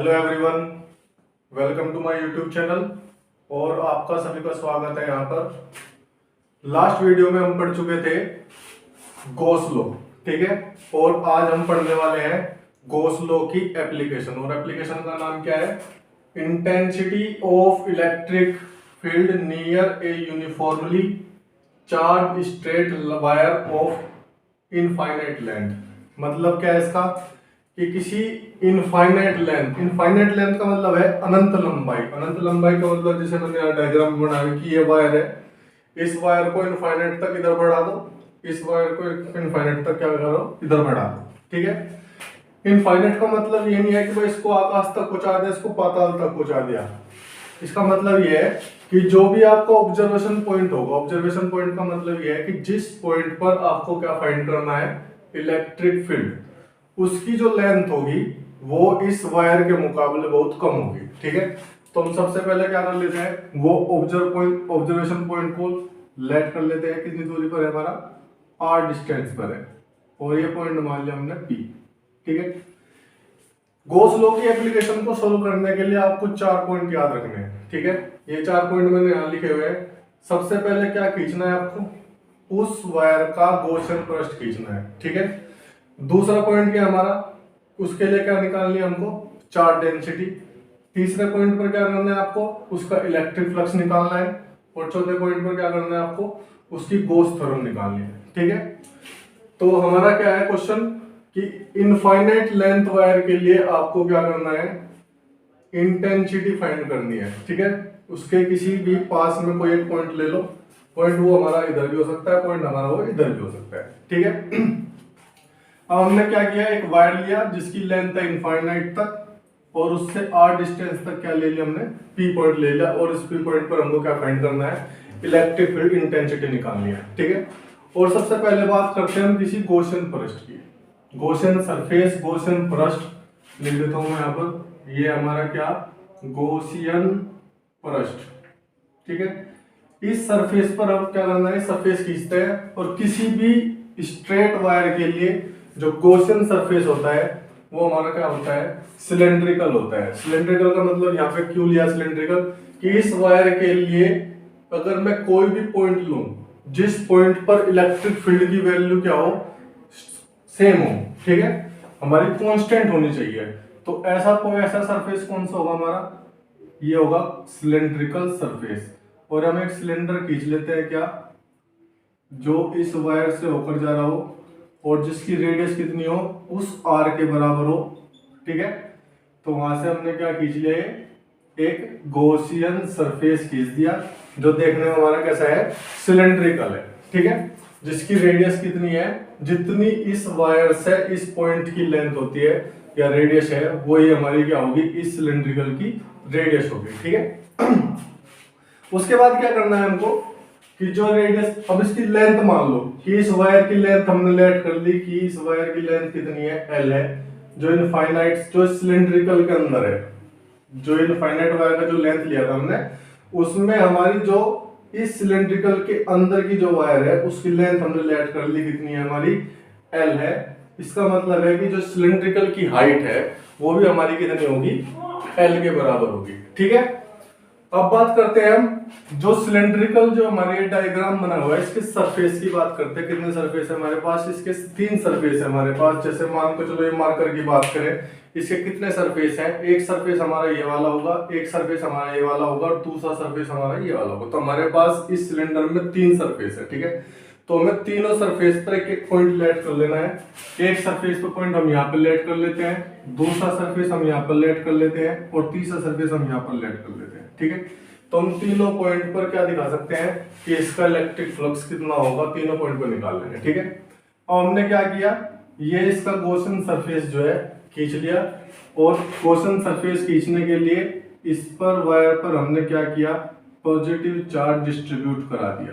Hello everyone, welcome to my YouTube channel और आपका सभी का स्वागत है यहाँ पर। लास्ट वीडियो में हम पढ़ चुके थे गॉस लॉ, ठीक है। और आज हम पढ़ने वाले हैं गॉस लॉ की एप्लीकेशन, और एप्लीकेशन का नाम क्या है? Intensity of electric field near A uniformly charge straight wire of infinite length. मतलब क्या है इसका कि किसी इनफाइनाइट लेंथ का मतलब है अनंत लंबाई। अनंत लंबाई का मतलब जैसे मैंने यहाँ डायग्राम बनाया कि ये वायर है, इस वायर को इनफाइनाइट तक इधर बढ़ा दो, इस वायर को इनफाइनाइट तक क्या करो, इधर बढ़ा दो, ठीक है। इनफाइनाइट का मतलब ये नहीं है कि भाई इसको आकाश तक पहुंचा दिया, इसको पाताल तक पहुंचा दिया। इसका मतलब ये है कि जो भी आपका ऑब्जर्वेशन पॉइंट होगा, ऑब्जर्वेशन पॉइंट का मतलब ये है कि जिस पॉइंट पर आपको क्या फाइंड करना है, इलेक्ट्रिक फील्ड, उसकी जो लेंथ होगी वो इस वायर के मुकाबले बहुत कम होगी, ठीक है। तो हम सबसे पहले क्या कर लेते हैं, वो ऑब्जर्वेशन पॉइंट को लेट कर लेते हैं। कितनी दूरी पर है हमारा? r डिस्टेंस पर है, और ये पॉइंट मान लिया हमने p, ठीक है। गॉस लॉ की एप्लीकेशन को सोल्व करने के लिए आपको 4 पॉइंट याद रखने हैं, ठीक है। ये 4 पॉइंट मैंने यहाँ लिखे हुए हैं। सबसे पहले क्या खींचना है आपको? उस वायर का गॉसियन पृष्ठ खींचना है, ठीक है। दूसरा पॉइंट क्या हमारा? उसके लिए क्या निकालनी है हमको? Charge density. तीसरे पॉइंट पर क्या करना है आपको? उसका इलेक्ट्रिक फ्लक्स निकालना है। और चौथे पॉइंट पर क्या करना है आपको? उसकी गॉस थ्योरम निकालनी है, ठीक है। तो हमारा क्या है क्वेश्चन कि इनफाइनाइट लेंथ वायर के लिए आपको क्या करना है? इंटेंसिटी फाइंड करनी है, ठीक है। उसके किसी भी पास में कोई एक पॉइंट ले लो, पॉइंट वो हमारा इधर भी हो सकता है, पॉइंट हमारा वो इधर भी हो सकता है, ठीक है। अब हमने क्या किया, एक वायर लिया जिसकी लेंथ है इनफाइनाइट तक, और उससे r डिस्टेंस तक क्या ले लिया हमने? p पॉइंट ले लिया, और इस p पॉइंट पर हमको क्या फाइंड करना है? इलेक्ट्रिक फील्ड इंटेंसिटी निकालनी है, ठीक है। और सबसे पहले बात करते हैं हम किसी गॉसियन पृष्ठ की। गॉसियन सरफेस, गॉसियन पृष्ठ लिख देता हूं मैं यहाँ पर। ये हमारा क्या? गॉसियन पृष्ठ, ठीक है। इस सरफेस पर हम क्या करना है? सरफेस खींचते हैं, और किसी भी स्ट्रेट वायर के लिए जो गॉसियन सरफेस होता है वो हमारा क्या होता है? सिलेंड्रिकल होता है। सिलेंड्रिकल का मतलब यहाँ पे क्यों लिया सिलेंड्रिकल, कि इस वायर के लिए अगर मैं कोई भी पॉइंट लूं जिस पॉइंट पर इलेक्ट्रिक फील्ड की वैल्यू क्या हो? सेम हो, ठीक है, हमारी कांस्टेंट होनी चाहिए। तो ऐसा सरफेस कौन सा होगा हमारा? ये होगा सिलेंड्रिकल सरफेस। और हम एक सिलेंडर खींच लेते हैं क्या, जो इस वायर से होकर जा रहा हो और जिसकी रेडियस कितनी हो? उस r के बराबर हो, ठीक है। तो वहां से हमने क्या खींच लिया? एक गॉसियन सरफेस खींच दिया, जो देखने में हमारा कैसा है? सिलेंड्रिकल है, ठीक है। जिसकी रेडियस कितनी है? जितनी इस वायर से इस पॉइंट की लेंथ होती है या रेडियस है, वही हमारी क्या होगी? इस सिलेंड्रिकल की रेडियस होगी, ठीक है। उसके बाद क्या करना है हमको कि जो रेडियस, अब इसकी लेंथ मान लो कि इस वायर की लेंथ हमने लेट कर ली कि इस वायर की लेंथ कितनी है? L है। जो इनफाइनाइट, जो सिलेंड्रिकल के अंदर है, जो इनफाइनाइट वायर का जो लेंथ लिया था हमने, उसमें हमारी जो इस सिलेंड्रिकल के अंदर की जो वायर है उसकी लेंथ हमने लेट कर ली, कितनी है हमारी? L है। इसका मतलब है कि जो सिलेंड्रिकल की हाइट है वो भी हमारी कितनी होगी? L के बराबर होगी, ठीक है। अब बात करते हैं हम जो सिलेंड्रिकल, जो हमारे डायग्राम बना हुआ है, इसके सरफेस की बात करते हैं। कितने सरफेस है हमारे पास? इसके 3 सरफेस है हमारे पास। जैसे मान को चलो ये मार्कर की बात करें, इसके कितने सरफेस है? एक सरफेस हमारा ये वाला होगा, एक सरफेस हमारा ये वाला होगा, और दूसरा सरफेस हमारा ये वाला होगा। तो हमारे पास इस सिलेंडर में 3 सरफेस है, ठीक है। तो हमें तीनों सरफेस पर एक एक पॉइंट लेट कर लेना है। एक सरफेस पर पॉइंट हम यहाँ पर लेट कर लेते हैं, दूसरा सरफेस हम यहाँ पर लेट कर लेते हैं, और तीसरा सरफेस हम यहाँ पर लेट कर लेते हैं, ठीक है। तो हम तीनों पॉइंट पर क्या दिखा सकते हैं कि इसका इलेक्ट्रिक फ्लक्स कितना होगा, तीनों पॉइंट पर निकाल लेंगे, ठीक है। अब हमने क्या किया, ये इसका गॉसियन सरफेस जो है खींच लिया, और गॉसियन सरफेस खींचने के लिए इस पर वायर पर हमने क्या किया? पॉजिटिव चार्ज डिस्ट्रीब्यूट करा दिया।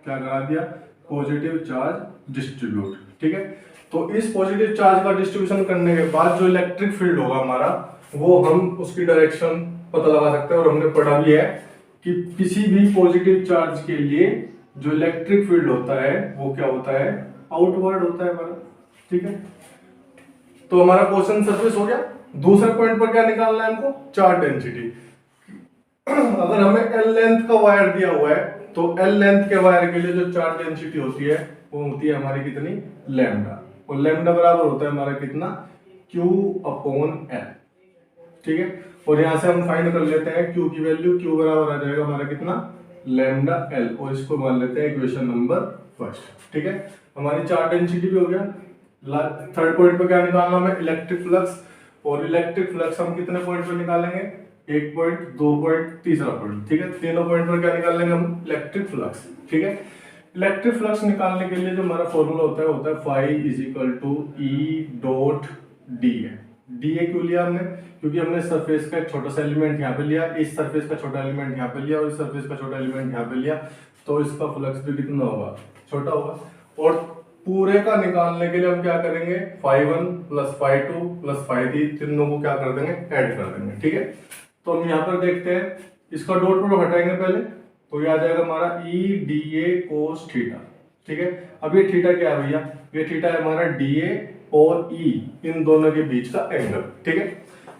क्या करा दिया? पॉजिटिव चार्ज डिस्ट्रीब्यूट, ठीक है। तो इस पॉजिटिव चार्ज का डिस्ट्रीब्यूशन करने के बाद जो इलेक्ट्रिक फील्ड होगा हमारा, वो हम उसकी डायरेक्शन पता लगा सकते हैं। और हमने पढ़ा भी है कि किसी भी पॉजिटिव चार्ज के लिए जो इलेक्ट्रिक फील्ड होता है वो क्या होता है? आउटवर्ड होता है हमारा, ठीक है। तो हमारा गॉसियन सरफेस हो गया। दूसरे पॉइंट पर क्या निकालना है हमको, चार्ज डेंसिटी। अगर हमें एल लेंथ का वायर दिया हुआ है तो एल लेंथ के वायर के लिए जो चार्ज डेंसिटी होती है वो होती है हमारी कितनी, लैम्डा। और लैम्डा बराबर होता है हमारा कितना, Q अपॉन L। ठीक है, और यहां से हम फाइंड कर लेते हैं Q की वैल्यू। Q बराबर आ जाएगा हमारा कितना, लैम्डा L, और इसको मान लेते हैं इक्वेशन नंबर फर्स्ट। ठीक है, हमारी चार्ज डेंसिटी भी हो गया। थर्ड पॉइंट पे क्या निकालना हमें, इलेक्ट्रिक फ्लक्स। और इलेक्ट्रिक फ्लक्स हम कितने पॉइंट पे निकालेंगे, एक पॉइंट, दो पॉइंट, तीसरा पॉइंट। ठीक है, तीनों पॉइंट पर क्या निकाल लेंगे हम, इलेक्ट्रिक फ्लक्स। ठीक है, इलेक्ट्रिक फ्लक्स निकालने के लिए जो हमारा फॉर्मूला होता है phi is equal to E dot D A. D A क्यों लिया हमने, क्योंकि हमने सरफेस का एक छोटा सा एलिमेंट यहाँ पे लिया, इस सरफेस का छोटा एलिमेंट यहाँ पे लिया और इस सरफेस का छोटा एलिमेंट यहाँ पे लिया, तो इसका फ्लक्स भी कितना होगा, छोटा होगा। और पूरे का निकालने के लिए हम क्या करेंगे, φ1 प्लस φ2 प्लस φ3 तीनों को क्या कर देंगे, ऐड कर देंगे। ठीक है, तो हम यहाँ पर देखते हैं, इसका डॉट प्रोडक्ट हटाएंगे पहले, तो ये आ जाएगा हमारा E D A cos theta. ठीक है, अब ये थीटा क्या है भैया, ये थीटा है हमारा डी ए और ई, इन दोनों के बीच का एंगल। ठीक है,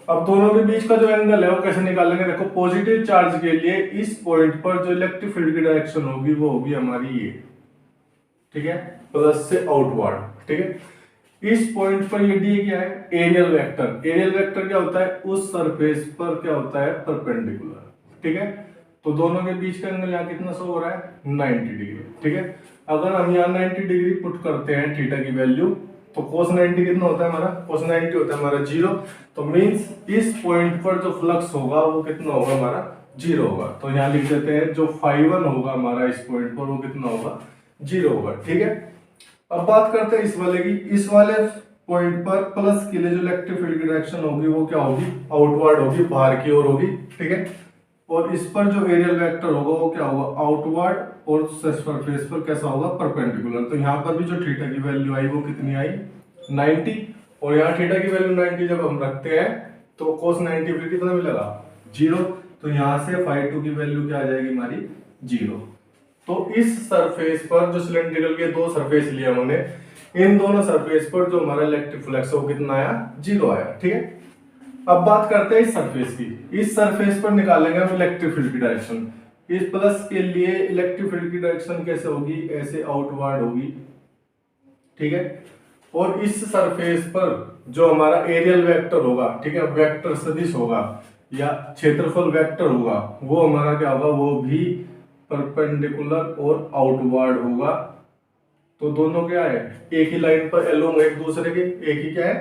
अब दोनों के बीच का जो एंगल है वो कैसे निकालेंगे, देखो पॉजिटिव चार्ज के लिए इस पॉइंट पर जो इलेक्ट्रिक फील्ड की डायरेक्शन होगी वो होगी हमारी ये। ठीक है, प्लस से आउटवर्ड। ठीक है, इस पॉइंट पर ये डी क्या है, एरियल वेक्टर। एरियल वेक्टर क्या होता है, उस सरफेस पर क्या होता है, परपेंडिकुलर। ठीक है, तो दोनों के बीच का एंगल यहाँ कितना शो हो रहा है, 90 डिग्री। ठीक है, अगर हम यहाँ 90 डिग्री पुट करते हैं थीटा की वैल्यू, तो cos 90 कितना होता है हमारा, cos 90 होता है हमारा 0। तो मींस इस पॉइंट पर जो फ्लक्स होगा वो कितना होगा हमारा, 0 होगा। तो यहाँ लिख देते हैं जो φ1 होगा हमारा इस पॉइंट पर वो कितना होगा, 0 होगा। ठीक है, अब बात करते हैं इस वाले की। इस वाले पॉइंट पर प्लस के लिए जो इलेक्ट्रिक फील्ड की डायरेक्शन होगी वो क्या होगी, आउटवर्ड होगी, बाहर की ओर होगी। ठीक है, और इस पर जो एरियल वेक्टर होगा वो क्या होगा, आउटवर्ड, और सरफेस पर कैसा होगा, परपेंडिकुलर। तो यहाँ पर भी जो थीटा की वैल्यू आई वो कितनी आई, 90। और यहाँ थीटा की वैल्यू 90 जब हम रखते हैं तो cos 90 फिर कितना मिलेगा, 0। तो यहाँ से φ2 की वैल्यू क्या आ जाएगी हमारी, 0। तो इस सरफेस पर जो सिलेंड्रिकल के दो सरफेस लिए हमने, इन दोनों सरफेस पर जो हमारा इलेक्ट्रिक फ्लक्स है वो कितना आया, 0 आया। ठीक है, अब बात करते हैं इस सरफेस की। इस सरफेस पर निकालेंगे हम इलेक्ट्रिक फील्ड की डायरेक्शन। इस प्लस के लिए इलेक्ट्रिक फील्ड की डायरेक्शन कैसे होगी, ऐसे आउटवर्ड होगी। ठीक है, और इस सरफेस पर जो हमारा एरियल वेक्टर होगा, ठीक है, वेक्टर सदिश होगा या क्षेत्रफल वेक्टर होगा, वो हमारा क्या होगा, वो भी परपेंडिकुलर और आउटवर्ड होगा। तो दोनों क्या है, एक ही लाइन पर एलोंग एक दूसरे के, एक ही क्या है,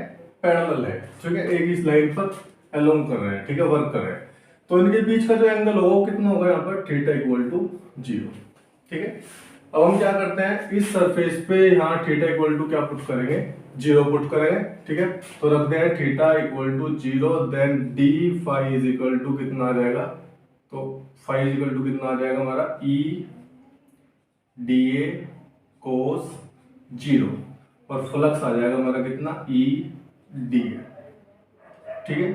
पैरेलल है। ठीक है, एक ही लाइन पर एलोंग कर रहे हैं। ठीक है, वर्क कर रहे हैं। तो इनके बीच का जो एंगल होगा वो कितना होगा यहाँ पर, थीटा इक्वल टू 0। ठीक है, अब हम क्या करते हैं, इस सरफेस पे यहाँ थीटा इक्वल टू क्या पुट करेंगे, 0 पुट करेंगे। ठीक है, तो रखते हैं theta equal to 0, then D phi is equal to कितना आ जाएगा, तो फाई इज इक्वल टू कितना आ जाएगा हमारा, ई डी ए कोस 0, और फ्लक्स आ जाएगा हमारा कितना, ई डी ए। ठीक है,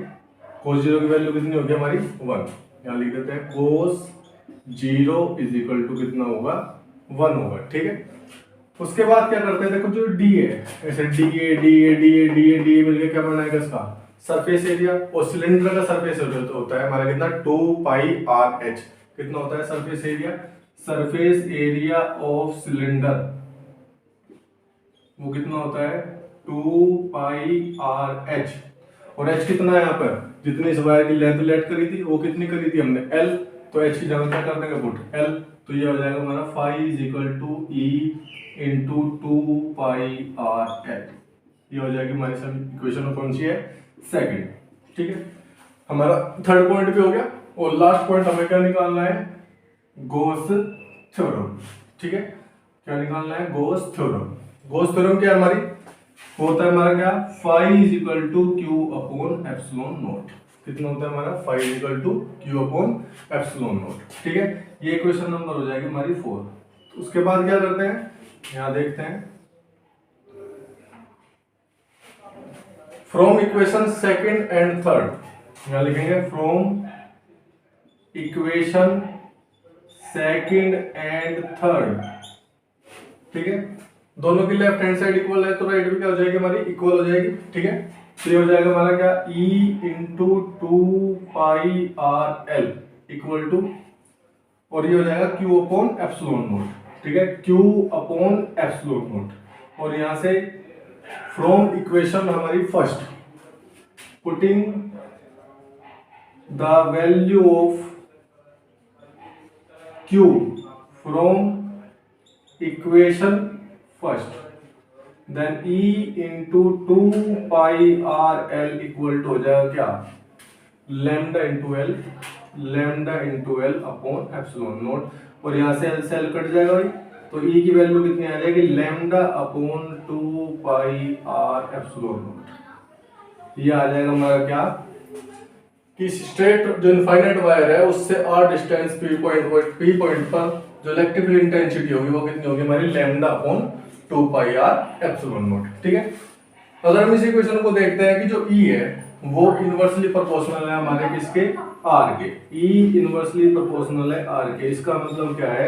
कोस 0 की वैल्यू कितनी होगी हमारी, 1। यहाँ लिख देते हैं कोस 0 इज इक्वल टू कितना होगा, 1 होगा। ठीक है, उसके बाद क्या करते हैं, देखो जो डी है, ऐसे D A D A D A D A D ए मिलकर क्या बनाएगा इसका सरफेस एरिया। और सिलेंडर का सरफेस एरिया तो होता है हमारा कितना, 2 पाई आर एच। कितना होता है surface area, surface area of cylinder वो कितना होता है, 2 पाई आर एच। और एच कितना है यहाँ पर, जितनी इस वायर की लेंथ लेट करी थी वो कितनी करी थी हमने, एल। तो एच की जगह क्या कर देंगे, पुट एल। तो ये हो जाएगा हमारा phi is equal to E into 2 pi R L. ये हो जाएगी हमारी सब इक्वेशन कौन सी है, सेकंड। ठीक है, हमारा थर्ड पॉइंट भी हो गया। और लास्ट पॉइंट हमें क्या निकालना है, गॉस थ्योरम। ठीक है, क्या निकालना है, गॉस थ्योरम। गॉस थ्योरम क्या है हमारी, होता है हमारा क्या, phi is equal to Q upon epsilon naught. कितना होता है हमारा, phi is equal to Q upon epsilon naught. ठीक है, ये क्वेश्चन नंबर हो जाएगी हमारी 4। तो उसके बाद क्या करते हैं, यहां देखते हैं, from equation second and third. यहां लिखेंगे from equation second and third. ठीक है, दोनों की लेफ्ट हैंड साइड इक्वल है तो राइट भी क्या हो जाएगी हमारी, इक्वल हो जाएगी। ठीक है, तो ये हो जाएगा हमारा क्या, E into 2πr L equal to, और ये हो जाएगा Q अपॉन एप्सिलॉन नोट, ठीक है, Q अपॉन एप्सिलॉन नोट। और यहां से फ्रॉम इक्वेशन हमारी first, putting the value of Q from equation first, then E into 2πr L equal to हो जाएगा क्या, lambda into L upon epsilon naught. और यहां से एल से एल कट जाएगा भाई, तो E की वैल्यू कितनी आ जाएगी, lambda upon 2πr epsilon note. ये आ जाएगा हमारा क्या, कि स्ट्रेट जो इनफाइनाइट वायर है उससे r डिस्टेंस p पॉइंट पर जो इलेक्ट्रिक फील्ड इंटेंसिटी होगी वो कितनी होगी हमारी, lambda upon 2πr epsilon naught, ठीक है। अगर हम इस इक्वेशन को देखते हैं कि जो E है वो इनवर्सली प्रोपोर्शनल है हमारे किसके, R के, E इनवर्सली प्रोपोर्शनल है R के। इसका मतलब क्या है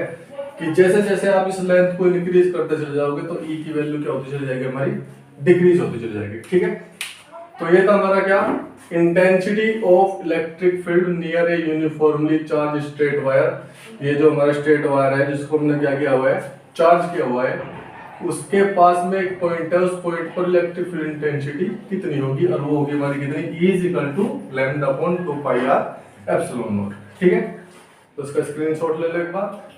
कि जैसे जैसे आप इस लेंथ को इंक्रीज करते चले जाओगे तो E की वैल्यू क्या होती चली जाएगी हमारी, डिक्रीज होती चली जाएगी, ठीक है। तो ये था हमारा क्या, intensity of electric field near A uniformly charge straight wire. ये जो हमारा स्ट्रेट वायर है जिसको हमने क्या किया हुआ है, चार्ज किया हुआ है, उसके पास में एक पॉइंट है, उस पॉइंट पर इलेक्ट्रिक फील्ड इंटेंसिटी कितनी होगी, और वो होगी हमारी कितनी, E is equal to lambda upon 2πr epsilon naught, ठीक है। तो इसका स्क्रीनशॉट ले लो एक बार।